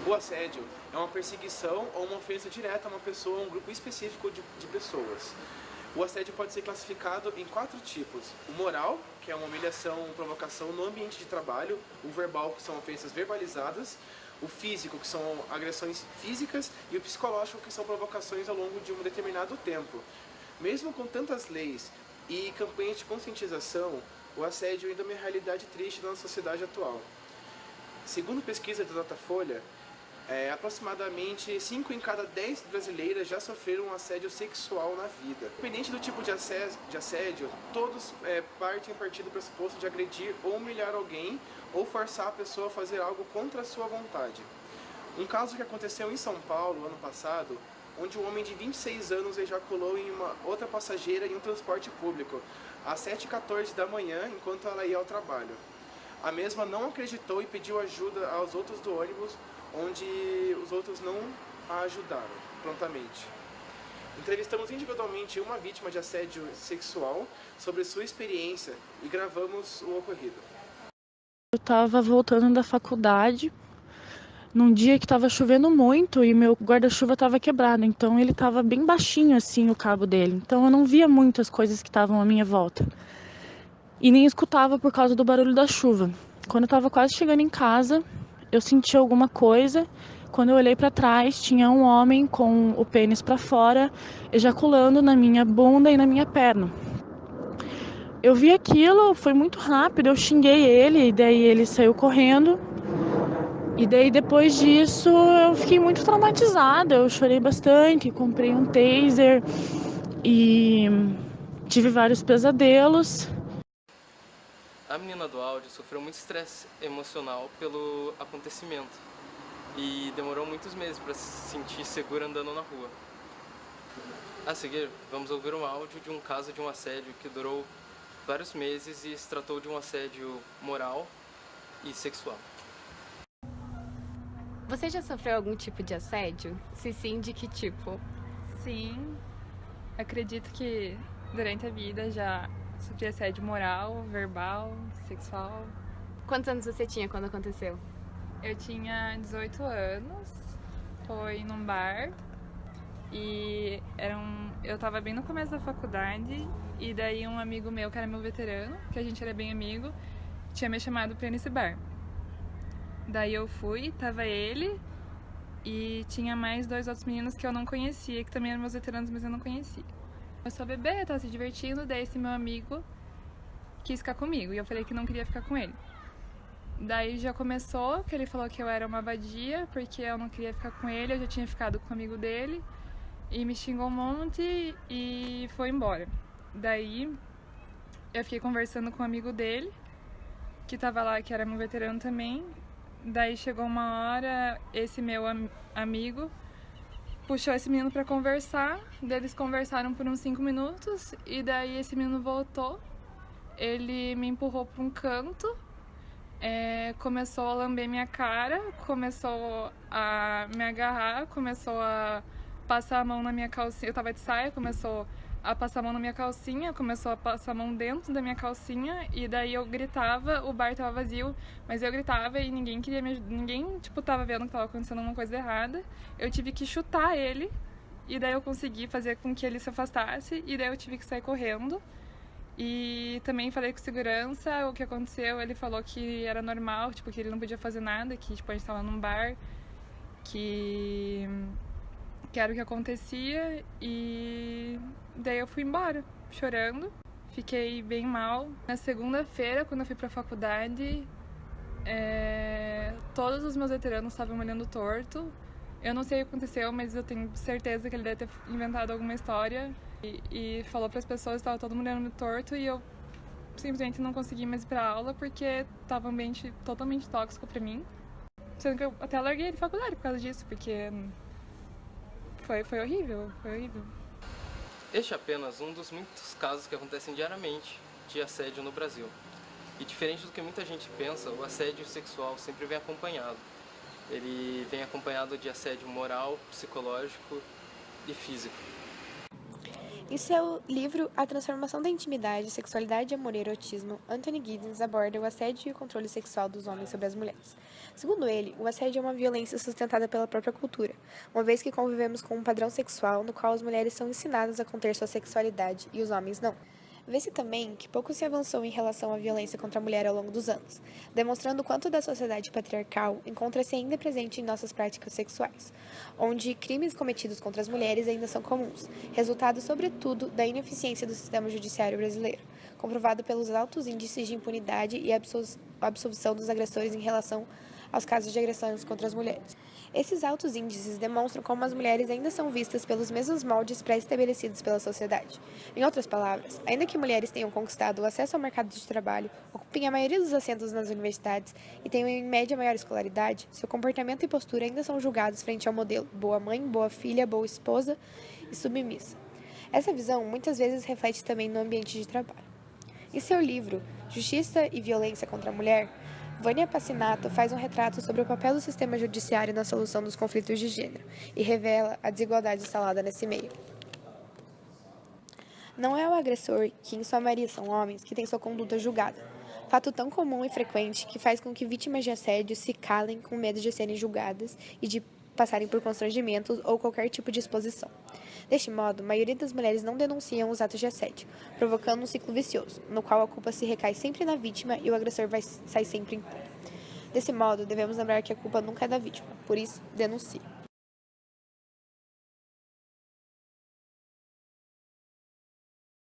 O assédio é uma perseguição ou uma ofensa direta a uma pessoa ou um grupo específico de pessoas. O assédio pode ser classificado em 4 tipos. O moral, que é uma humilhação ou provocação no ambiente de trabalho. O verbal, que são ofensas verbalizadas. O físico, que são agressões físicas. E o psicológico, que são provocações ao longo de um determinado tempo. Mesmo com tantas leis e campanhas de conscientização, o assédio ainda é uma realidade triste da nossa sociedade atual. Segundo pesquisa da Datafolha, aproximadamente 5 em cada 10 brasileiras já sofreram um assédio sexual na vida. Independente do tipo de assédio, todos partem a partir do pressuposto de agredir ou humilhar alguém ou forçar a pessoa a fazer algo contra a sua vontade. Um caso que aconteceu em São Paulo, ano passado, onde um homem de 26 anos ejaculou em uma outra passageira em um transporte público, às 7h14 da manhã, enquanto ela ia ao trabalho. A mesma não acreditou e pediu ajuda aos outros do ônibus, onde os outros não a ajudaram prontamente. Entrevistamos individualmente uma vítima de assédio sexual sobre sua experiência e gravamos o ocorrido. Eu estava voltando da faculdade num dia que estava chovendo muito e meu guarda-chuva estava quebrado, então ele estava bem baixinho assim o cabo dele, então eu não via muito as coisas que estavam à minha volta e nem escutava por causa do barulho da chuva. Quando eu estava quase chegando em casa, eu senti alguma coisa. Quando eu olhei para trás, tinha um homem com o pênis para fora, ejaculando na minha bunda e na minha perna. Eu vi aquilo, foi muito rápido, eu xinguei ele, e daí ele saiu correndo. E daí depois disso eu fiquei muito traumatizada, eu chorei bastante, comprei um taser e tive vários pesadelos. A menina do áudio sofreu muito estresse emocional pelo acontecimento e demorou muitos meses para se sentir segura andando na rua. A seguir, vamos ouvir um áudio de um caso de um assédio que durou vários meses e se tratou de um assédio moral e sexual. Você já sofreu algum tipo de assédio? Se sim, de que tipo? Sim, acredito que durante a vida já sofri assédio moral, verbal, sexual. Quantos anos você tinha quando aconteceu? Eu tinha 18 anos, foi num bar e eu tava bem no começo da faculdade e daí um amigo meu, que era meu veterano, que a gente era bem amigo, tinha me chamado pra ir nesse bar. Daí eu fui, tava ele e tinha mais 2 outros meninos que eu não conhecia, que também eram meus veteranos, mas eu não conhecia. Começou a beber, tava se divertindo, daí esse meu amigo quis ficar comigo e eu falei que não queria ficar com ele. Daí já começou, que ele falou que eu era uma vadia, porque eu não queria ficar com ele, eu já tinha ficado com o amigo dele, e me xingou um monte e foi embora. Daí eu fiquei conversando com um amigo dele, que tava lá, que era meu veterano também. Daí chegou uma hora, esse meu amigo puxou esse menino pra conversar, daí eles conversaram por uns 5 minutos, e daí esse menino voltou, ele me empurrou pra um canto, começou a lamber minha cara, começou a me agarrar, começou a passar a mão na minha calcinha, eu tava de saia, começou a passar a mão na minha calcinha, começou a passar a mão dentro da minha calcinha, e daí eu gritava, o bar tava vazio, mas eu gritava e ninguém queria ninguém, tipo, tava vendo que tava acontecendo uma coisa errada. Eu tive que chutar ele, e daí eu consegui fazer com que ele se afastasse, e daí eu tive que sair correndo. E também falei com segurança o que aconteceu, ele falou que era normal, tipo, que ele não podia fazer nada, que tipo, a gente tava num bar, que era o que acontecia, e daí eu fui embora, chorando, fiquei bem mal. Na segunda-feira, quando eu fui pra faculdade, todos os meus veteranos estavam me olhando torto. Eu não sei o que aconteceu, mas eu tenho certeza que ele deve ter inventado alguma história e falou para as pessoas que estava todo mundo olhando torto, e eu simplesmente não consegui mais ir pra aula porque tava um ambiente totalmente tóxico pra mim. Sendo que eu até larguei de faculdade por causa disso, porque foi horrível, foi horrível. Este é apenas um dos muitos casos que acontecem diariamente de assédio no Brasil. E diferente do que muita gente pensa, o assédio sexual sempre vem acompanhado. Ele vem acompanhado de assédio moral, psicológico e físico. Em seu livro A Transformação da Intimidade, Sexualidade, Amor e Erotismo, Anthony Giddens aborda o assédio e o controle sexual dos homens sobre as mulheres. Segundo ele, o assédio é uma violência sustentada pela própria cultura, uma vez que convivemos com um padrão sexual no qual as mulheres são ensinadas a conter sua sexualidade e os homens não. Vê-se também que pouco se avançou em relação à violência contra a mulher ao longo dos anos, demonstrando o quanto da sociedade patriarcal encontra-se ainda presente em nossas práticas sexuais, onde crimes cometidos contra as mulheres ainda são comuns, resultado, sobretudo, da ineficiência do sistema judiciário brasileiro, comprovado pelos altos índices de impunidade e absolvição dos agressores em relação aos casos de agressões contra as mulheres. Esses altos índices demonstram como as mulheres ainda são vistas pelos mesmos moldes pré-estabelecidos pela sociedade. Em outras palavras, ainda que mulheres tenham conquistado o acesso ao mercado de trabalho, ocupem a maioria dos assentos nas universidades e tenham em média maior escolaridade, seu comportamento e postura ainda são julgados frente ao modelo boa mãe, boa filha, boa esposa e submissa. Essa visão muitas vezes reflete também no ambiente de trabalho. Em seu livro Justiça e Violência contra a Mulher, Vânia Passinato faz um retrato sobre o papel do sistema judiciário na solução dos conflitos de gênero e revela a desigualdade instalada nesse meio. Não é o agressor, que em sua maioria são homens, que tem sua conduta julgada, fato tão comum e frequente que faz com que vítimas de assédio se calem com medo de serem julgadas e de passarem por constrangimentos ou qualquer tipo de exposição. Deste modo, a maioria das mulheres não denunciam os atos de assédio, provocando um ciclo vicioso, no qual a culpa se recai sempre na vítima e o agressor sai sempre impune. Desse modo, devemos lembrar que a culpa nunca é da vítima, por isso, denuncie.